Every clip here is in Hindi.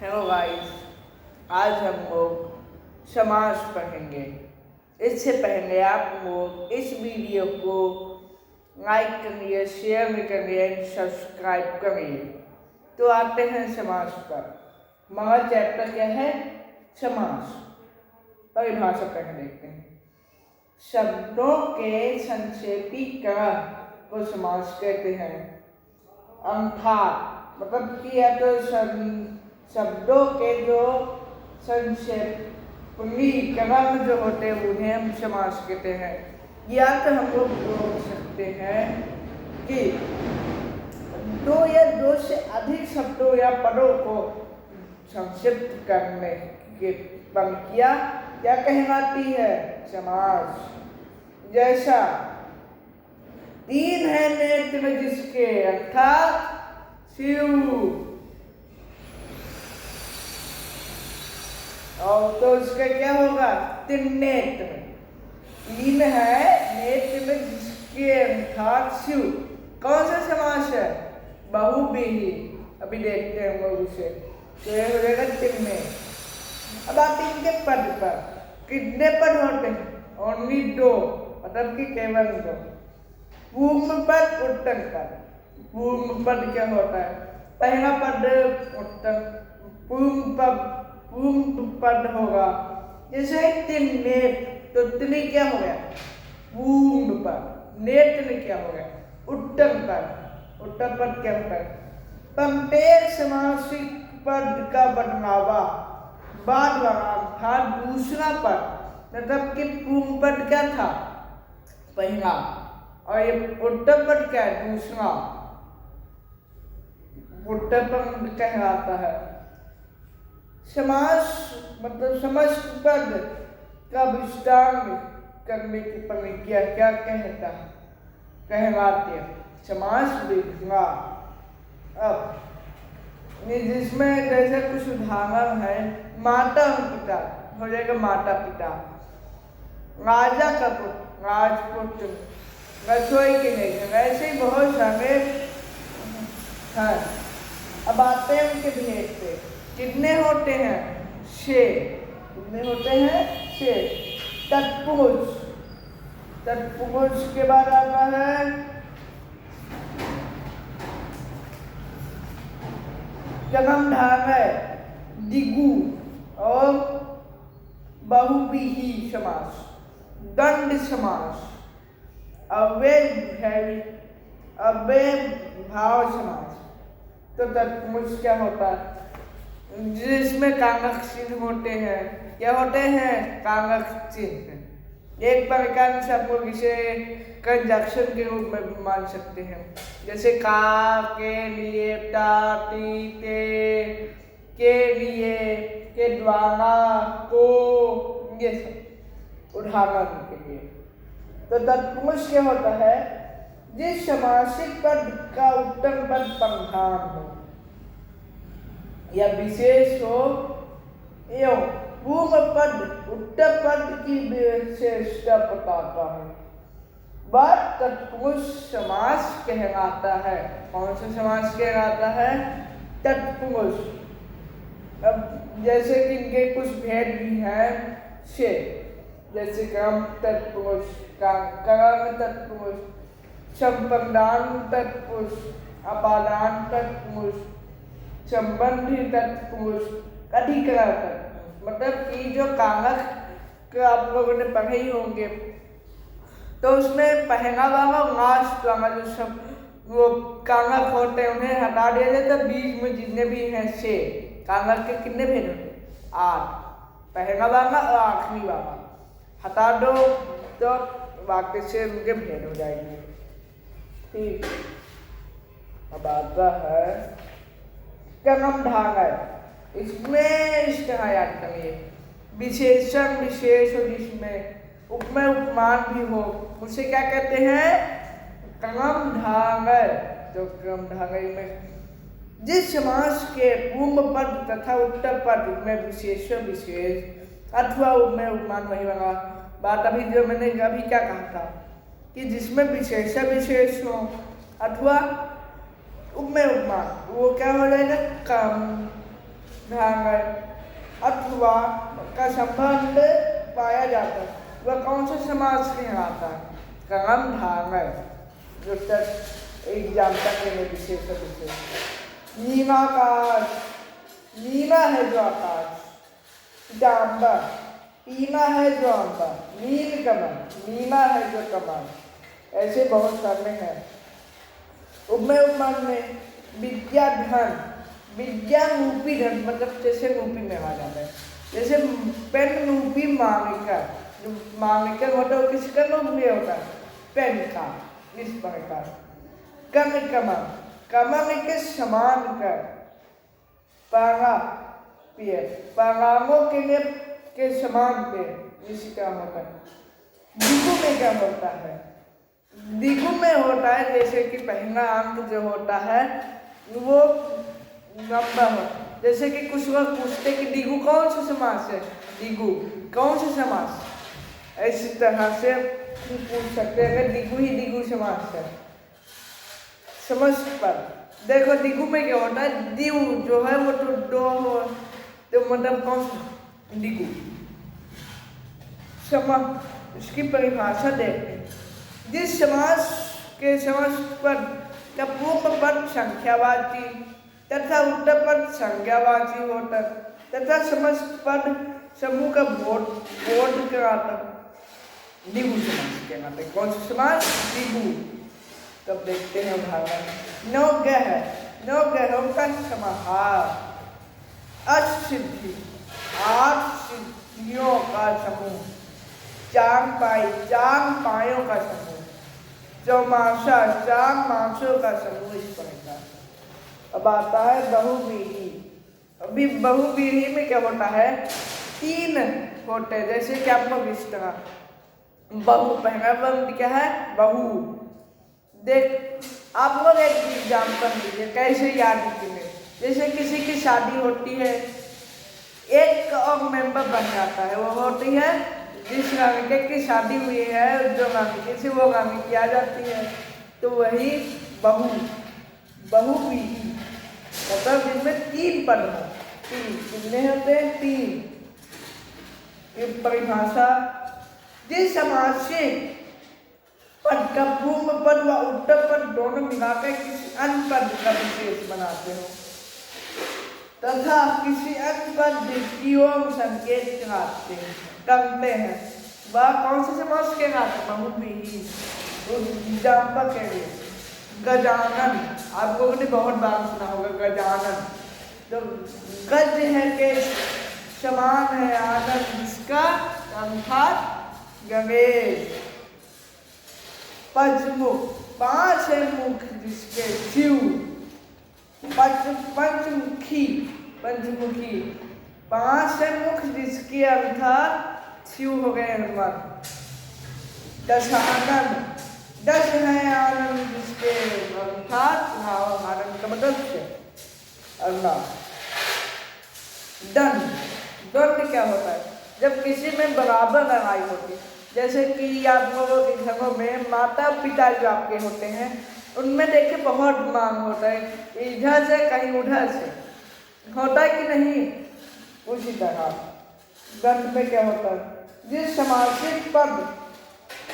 हेलो गाइस, आज हम लोग समास पढ़ेंगे। इससे पहले आप लोग इस वीडियो को लाइक करिए, शेयर भी करिए, सब्सक्राइब करिए। तो आते हैं समास पर। हमारा चैप्टर क्या है? समास। परिभाषा पहले देखते हैं। शब्दों के संक्षेपीकरण को समास कहते हैं। अर्थात मतलब कि या तो शब्दों के जो संक्षेपीकरण जो होते हैं उन्हें हम समास कहते हैं। या तो हम लोग बोल सकते हैं कि दो या दो से अधिक शब्दों या पदों को संक्षिप्त करने की पंक्तियां क्या कहलाती है? समास। जैसा तीन है नेत्र जिसके, अर्थात शिव। और तो उसका क्या होगा? तीन नेत्र। तीन है नेत्र जिसके, अर्थात शिव। कौन सा समास है? बहुव्रीहि। अभी देखते हैं हम लोग उसे। तो यह हो जाएगा तीन नेत्र। अब आप इनके पद पर कितने पद होते हैं? ओनली दो, मतलब कि केवल दो। पूर्व पद, उत्तर पद। पूर्व पद क्या होता है? पहला पद उत्तर, पूर्व पद होगा। जैसे तीन नेत्र, तो त्रि क्या हो गया? पूर्व पद। नेत्र क्या हो गया? उत्तर पद। उत्तर पद क्या होता है? प्रत्येक समासिक पद का बदलावा बाद वाला था दूसरा पद, मतलब कि पूर्व पद क्या था? पहला, और ये उत्तर पद क्या है? दूसरा। उत्तर पद कहलाता है। समास मतलब समस्त पद का विस्तार करने की प्रक्रिया क्या कहलाती है? समास विधिया। अब जिसमें जैसे कुछ उदाहरण है, माता और पिता हो जाएगा माता पिता। राजा का पुत्र, राजपुत्र। रसोई के लिए, ऐसे ही बहुत सारे हैं। अब आते हैं उनके भेद पे। कितने होते हैं? 6। कितने होते हैं? 6। तत्पुरुष। तत्पुरुष के बाद आता है कर्मधारय, द्विगु और बहुव्रीहि समास। दंड समास, अव्यय भाव समास। तो तत्पुरुष क्या होता है? जिसमें कारक चिन्ह होते हैं। क्या होते हैं? कारक चिन्ह। एक प्रकार से आप लोग इसे कंजक्शन के रूप में भी मान सकते हैं। जैसे का के लिए, ताती के लिए, के द्वारा, को, ये सब उदाहरण के लिए। तो तत्पुरुष क्या होता है? जिस समासिक पद का उत्तर पद प्रधान हो या विशेष हो एवं पूर्व पद उत्तर पद की विशेषता बताता है, वह तत्पुरुष समास कहलाता है। कौन सा समास कहलाता है? तत्पुरुष। अब जैसे कि इनके कुछ भेद भी हैं 6, जैसे कर्म तत्पुरुष, कर्म तत्पुरुष, संबंधान तत्पुरुष, अपादान तत्पुरुष, संबंधी तत्पुरुष, अधिकरण तत्पुरुष। मतलब कि जो कारक आप लोगों ने पढ़े ही होंगे, तो उसमें पहला वाला लास्ट वाला जो सब वो कारक होते हैं उन्हें हटा दिया जाए, तो बीच में जितने भी हैं 6 कारक के कितने भेद होते? 8। पहला वाला और आखिरी वाला हटा दो तो वाक्य से उनके भेद हो जाएंगे। ठीक। अब आता है कर्मधारय। इसमें इस तरह याद करिए, विशेषण विशेष हो जिसमें उपमेय उपमान भी हो, उसे क्या कहते हैं? कर्मधारय। तो कर्मधारय में जिस समास के पूर्व पद तथा उत्तर पद में विशेष विशेष अथवा उपमेय उपमान, वही वाला बात अभी जो मैंने अभी क्या कहा था कि जिसमें विशेष विशेष हो अथवा उपमेय उपमान, वो क्या हो जाएगा? धांगड़ अथवा का संबंध पाया जाता है, वह कौन से समास कहलाता है? कर्म धांगड़, जो तक एग्जाम्पल के लिए विशेष रूप से नीलाकाश, नीला है जो आकाश, पीताम्बर, पीला है जो अंबर, नील कमल, नीला है जो कमल, ऐसे बहुत सारे हैं। उपमेय उपमान में विद्या धन, विद्या रूपी धन, मतलब जैसे रूपी में आ जाता है, जैसे पेन रूपी मांगिका, जो मांगिका होता है वो किसका रूप में होता है? पेन का, इस प्रकार। कम कमल, कमल के समान कर, पारा पेड़, परागों के लिए के समान पेड़, इसी का होता है। दिगु में क्या होता है? दिगु में होता है जैसे कि पहला अंक जो होता है वो नंबर हो, जैसे कि कुछ लोग पूछते कि दिगु कौन सा समास है, दिगु कौन सा समास, इसी तरह से पूछ सकते हैं अगर दिगु ही दिगु समास है। समस्त पद, देखो दिगु में क्या होता है? दिव जो है वो तो दो हो, तो मतलब कौन सा? दिगु। इसकी परिभाषा देखते हैं। जिस समास के समस्त पद का पूर्व पद संख्यावाची तथा उत्तर पद संज्ञावाची होता तथा समस्त पद समूह का बोध कराता, दिगु समास कहलाते। कौन सा समास? दिगु। तब देखते हैं उदाहरण। नवग्रह, नवग्रहों का समाहार, अष्टसिद्धि, 8 सिद्धियों का समूह, चांगपाई, 4 पायों का समूह, चौमासा, 4 मासों का समूह, इस प्रकार। अब आता है बहुव्रीहि। अभी बहुव्रीहि में क्या होता है? 3 होते हैं, जैसे कि आपको विस्तरा, बहु, पहला वर्ग क्या है? बहु। देख आप लोग एक एग्जाम्पल लीजिए कैसे याद कीजिए। जैसे किसी की शादी होती है, एक और मेंबर बन जाता है, वो होती है जिस गामिके की शादी हुई है, जो गामिके से वो गामिकी आ जाती है, तो वही बहु, बहुव्रीहि, मतलब जिसमें 3 पद हो। 3 कितने होते हैं? 3। ये परिभाषा, जिस समास से पद का पूर्व पद व उत्तर पद दोनों मिलाकर किसी अन्य पद का विशेष बनाते हो तथा किसी अन्य पद द्वितीयों संकेत करते हैं, वह कौन से समास कहलाते? बहुव्रीहि। एग्जाम्पल के लिए गजानन, आप लोगों ने बहुत बार सुना होगा गजानन। तो गज है के समान है आनंद जिसका, अर्थात गणेश। पंचमुख, 5 है मुख जिसके, शिव। पंचमुखी, पंचमुखी, 5 है मुख जिसके, अर्थात शिव हो गए हनुमान। दशानन, 10 है आनंद जिसके, अर्थात आनंद का मतलब अल्लाह। दंड, दंड क्या होता है? जब किसी में बराबर लड़ाई होती है, जैसे कि आप लोगों के घरों में माता पिता जो आपके होते हैं, उनमें देखिए बहुत मांग होता है, इधर से कहीं उधर से, होता है कि नहीं? उसी तरह दंड में क्या होता है? जिस समासिक पद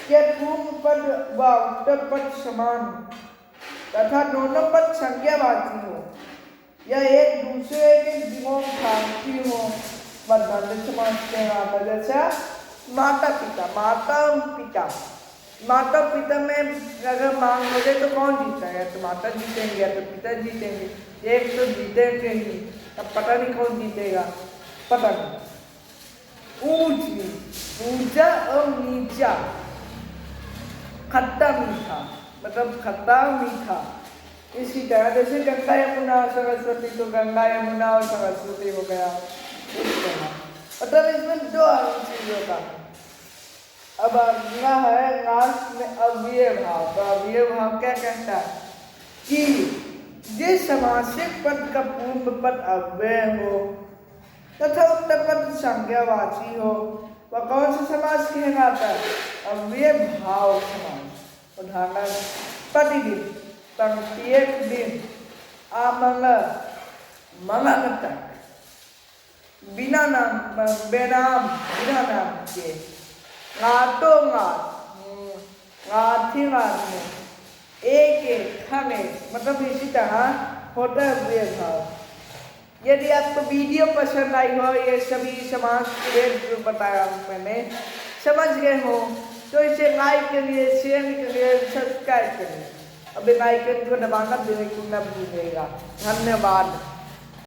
के पूर्व पद व उत्तर पद समान तथा दोनों पद संज्ञावाची हो या एक दूसरे के दिनों साक्षी हो, वह दंड समास कहलाता है। जैसा माता पिता, माता पिता, माता पिता में अगर मांग हो जाए तो कौन जीता है? तो माता जीतेंगे या तो पिता जीतेंगे, एक तो जीतेंगे ही, अब पता नहीं कौन जीतेगा, पता नहीं। ऊंच नीच, ऊंचा और नीचा, खट्टा मीठा, मतलब खट्टा मीठा। इसी तरह जैसे गंगा यमुना सरस्वती, तो गंगा यमुना और सरस्वती हो गया, इस तरह। मतलब इसमें 2 चीजों का। अब अगला है लास्ट में अव्यय भाव। तो अव्यय भाव क्या कहता है? कि जिस समासिक पद का पूर्व पद अव्यय हो तथा उत्तर पद संज्ञावाची हो, वह कौन सा समास कहलाता है? अव्यय भाव समास। उदाहरण, प्रतिदिन, प्रत्येक दिन, आमंगल, मंगल तक, बेनाम बिना नाम के गातो गात गाथी गात में एक एक खने मतलब इसी तरह होता है भाव। यदि आपको वीडियो पसंद आई हो, ये सभी समास के जो बताया मैंने समझ गए हो, तो इसे लाइक करिए, शेयर करिए, सब्सक्राइब करिए। अब बेल आइकन को दबाना बिल्कुल न भूलिएगा। धन्यवाद।